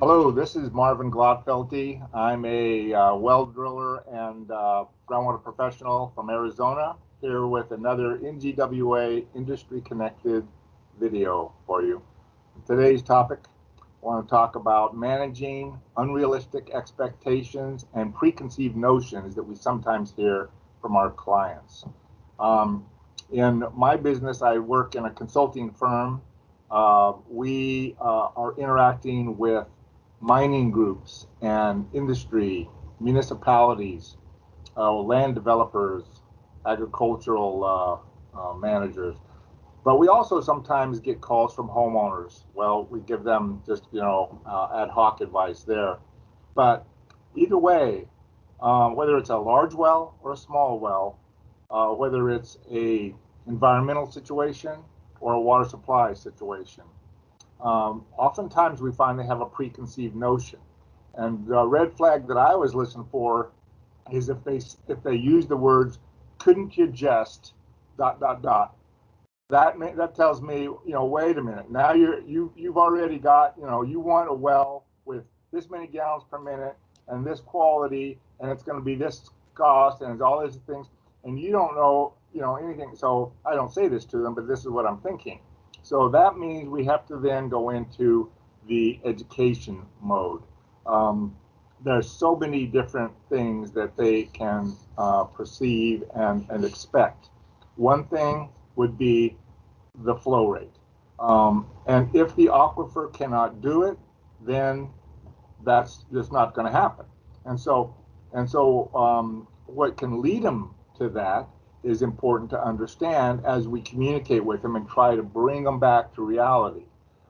Hello, this is Marvin Glotfelty. I'm a well driller and groundwater professional from Arizona, here with another NGWA industry connected video for you. Today's topic, I want to talk about managing unrealistic expectations and preconceived notions that we sometimes hear from our clients. In my business, I work in a consulting firm. We are interacting with mining groups and industry, municipalities, land developers, agricultural managers. But we also sometimes get calls from homeowners. Well, we give them just, ad hoc advice there. But either way, whether it's a large well or a small well, whether it's a environmental situation or a water supply situation, oftentimes we find they have a preconceived notion. And the red flag that I always listen for is if they use the words, couldn't you just ... That tells me, wait a minute. Now you've already got, you want a well with this many gallons per minute and this quality, and it's going to be this cost, and it's all these things, and you don't know, anything. So I don't say this to them, but this is what I'm thinking. So that means we have to then go into the education mode. There's so many different things that they can perceive and expect. One thing would be the flow rate. And if the aquifer cannot do it, then that's just not going to happen. And so what can lead them to that is important to understand as we communicate with them and try to bring them back to reality.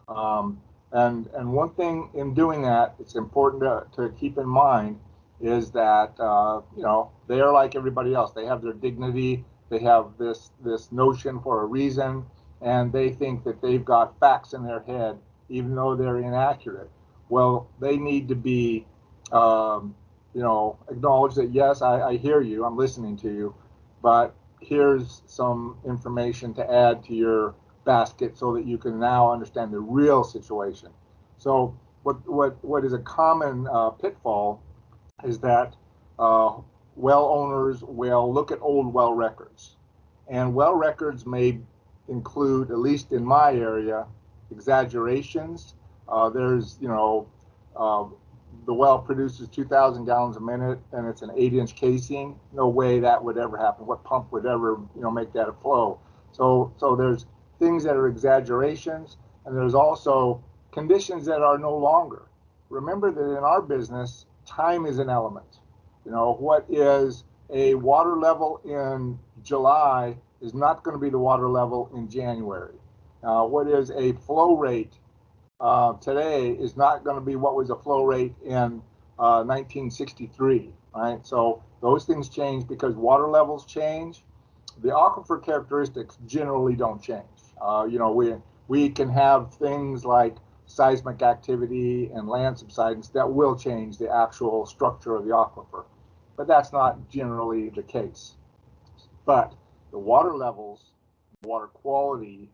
And one thing in doing that, it's important to keep in mind is that they are like everybody else. They have their dignity. They have this notion for a reason, and they think that they've got facts in their head, even though they're inaccurate. Well, they need to be acknowledge that, yes, I hear you, I'm listening to you, but here's some information to add to your basket so that you can now understand the real situation. So what is a common pitfall is that well owners will look at old well records, and well records may include, at least in my area, exaggerations. There's the well produces 2,000 gallons a minute and it's an 8-inch casing. No way that would ever happen. What pump would ever make that a flow? So there's things that are exaggerations, and there's also conditions that are no longer. Remember that in our business, time is an element. What is a water level in July is not going to be the water level in January. What is a flow rate today is not going to be what was a flow rate in 1963, right? So those things change because water levels change. The aquifer characteristics generally don't change. We can have things like seismic activity and land subsidence that will change the actual structure of the aquifer, but that's not generally the case. But the water levels, water quality,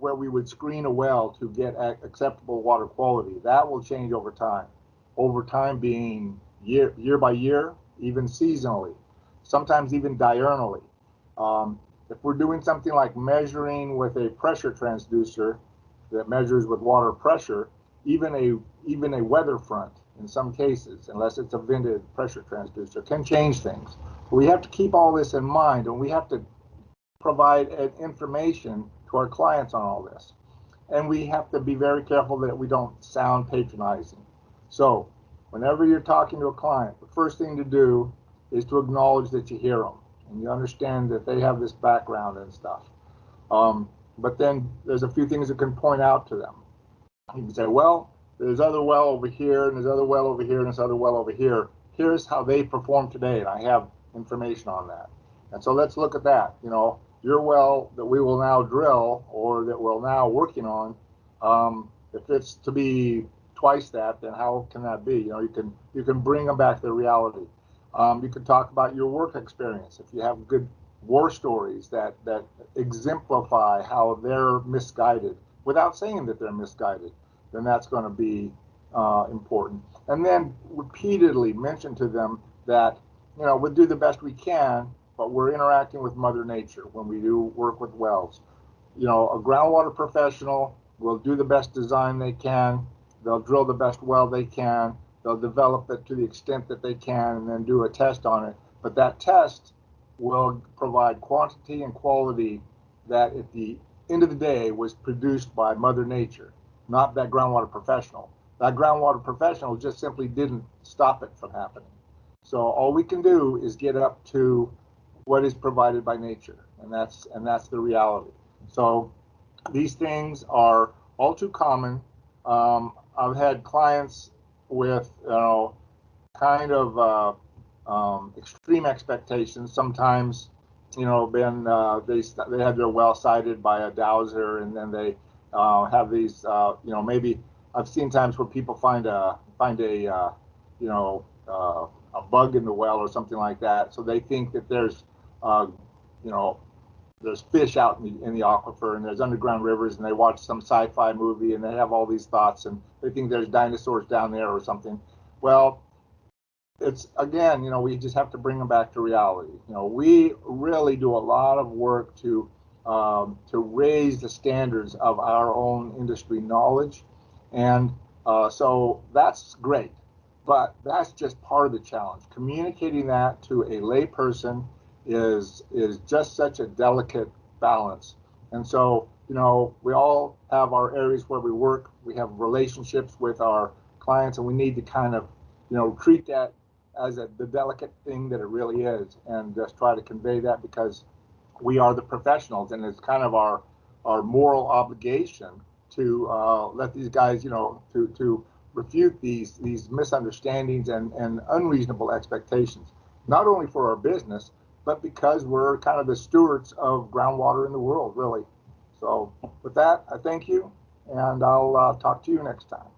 where we would screen a well to get acceptable water quality, that will change over time. Over time being year by year, even seasonally, sometimes even diurnally. If we're doing something like measuring with a pressure transducer that measures with water pressure, even a weather front in some cases, unless it's a vented pressure transducer, can change things. We have to keep all this in mind, and we have to provide information to our clients on all this. And we have to be very careful that we don't sound patronizing. So whenever you're talking to a client, the first thing to do is to acknowledge that you hear them and you understand that they have this background and stuff. But then there's a few things that can point out to them. You can say, well, there's other well over here, and there's other well over here, and there's other well over here. Here's how they perform today, and I have information on that. And so let's look at that. Your well that we will now drill, or that we're now working on, if it's to be twice that, then how can that be? You can bring them back to reality. You can talk about your work experience. If you have good war stories that exemplify how they're misguided, without saying that they're misguided, then that's going to be important. And then repeatedly mention to them that, we'll do the best we can, but we're interacting with Mother Nature when we do work with wells. A groundwater professional will do the best design they can. They'll drill the best well they can. They'll develop it to the extent that they can and then do a test on it. But that test will provide quantity and quality that at the end of the day was produced by Mother Nature, not that groundwater professional. That groundwater professional just simply didn't stop it from happening. So all we can do is get up to what is provided by nature, and that's the reality. So these things are all too common. I've had clients with kind of extreme expectations. Sometimes been they had their well sited by a dowser, and then they have these maybe I've seen times where people find a a bug in the well or something like that. So they think that there's there's fish out in the aquifer, and there's underground rivers, and they watch some sci-fi movie and they have all these thoughts and they think there's dinosaurs down there or something. Well, it's again, we just have to bring them back to reality. We really do a lot of work to raise the standards of our own industry knowledge, and so that's great. But that's just part of the challenge. Communicating that to a layperson is just such a delicate balance. And so, we all have our areas where we work. We have relationships with our clients, and we need to kind of, treat that as the delicate thing that it really is, and just try to convey that because we are the professionals, and it's kind of our moral obligation to let these guys, to refute these misunderstandings and unreasonable expectations, not only for our business, but because we're kind of the stewards of groundwater in the world, really. So with that, I thank you, and I'll talk to you next time.